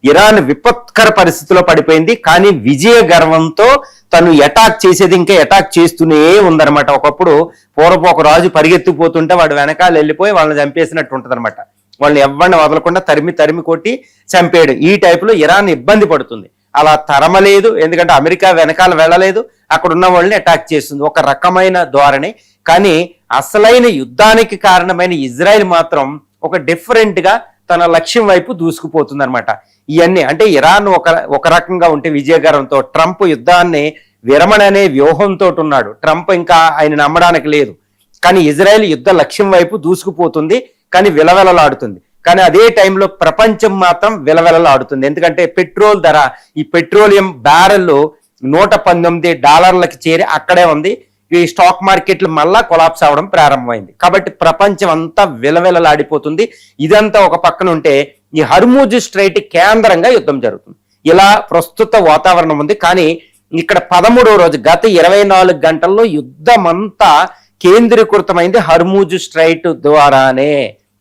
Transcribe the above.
Iran విపత్కర పరిస్థితిలో పడిపోయింది. కానీ విజయ గర్వంతో తను అటాక్ చేసేది ఇంకా అటాక్ చేస్తూనే ఉందన్నమాట. ఒకప్పుడు పూర్వపు ఒక రాజు పరిగెత్తిపోతుంటే వాడు వెనకాల వెళ్ళిపోయి వాళ్ళని చంపేసినట్టు ఉంటుంది అనమాట. వాళ్ళని ఎవరిని వదలకుండా తరిమి తరిమి కొట్టి చంపేయడు. ఈ టైపులో ఇరాన్ ఇబ్బంది పడుతుంది. అలా తరమలేదు, ఎందుకంటే అమెరికా వెనకాల వెళ్ళలేదు, అక్కడ ఉన్న వాళ్ళని అటాక్ చేస్తుంది. ఒక రకమైన ధోరణి. కానీ అసలైన యుద్ధానికి కారణమైన ఇజ్రాయెల్ మాత్రం ఒక డిఫరెంట్ గా తన లక్ష్యం వైపు దూసుకుపోతుంది అనమాట. ఇవన్నీ అంటే ఇరాన్ ఒక రకంగా ఉంటే విజయగరంతో, ట్రంప్ యుద్ధాన్ని విరమణ అనే వ్యూహంతో ఉన్నాడు. ట్రంప్ ఇంకా ఆయన నమ్మడానికి లేదు. కానీ ఇజ్రాయెల్ యుద్ధ లక్ష్యం వైపు దూసుకుపోతుంది, కానీ విలవెలలాడుతుంది. కానీ అదే టైంలో ప్రపంచం మాత్రం విలవెలలాడుతుంది. ఎందుకంటే పెట్రోల్ ధర, ఈ పెట్రోలియం బ్యారెల్ $119 చేరి అక్కడే ఉంది. ఈ స్టాక్ మార్కెట్లు మళ్ళా కొలాప్స్ అవడం ప్రారంభమైంది. కాబట్టి ప్రపంచం అంతా విలవిలలాడిపోతుంది. ఇదంతా ఒక పక్కన ఉంటే ఈ హర్మూజ్ స్ట్రైట్ కేంద్రంగా యుద్ధం జరుగుతుంది. ఇలా ప్రస్తుత వాతావరణం ఉంది. కానీ ఇక్కడ 13వ రోజు, గత 24 గంటల్లో యుద్ధం అంతా కేంద్రీకృతమైంది హర్మూజ్ స్ట్రైట్ ద్వారానే.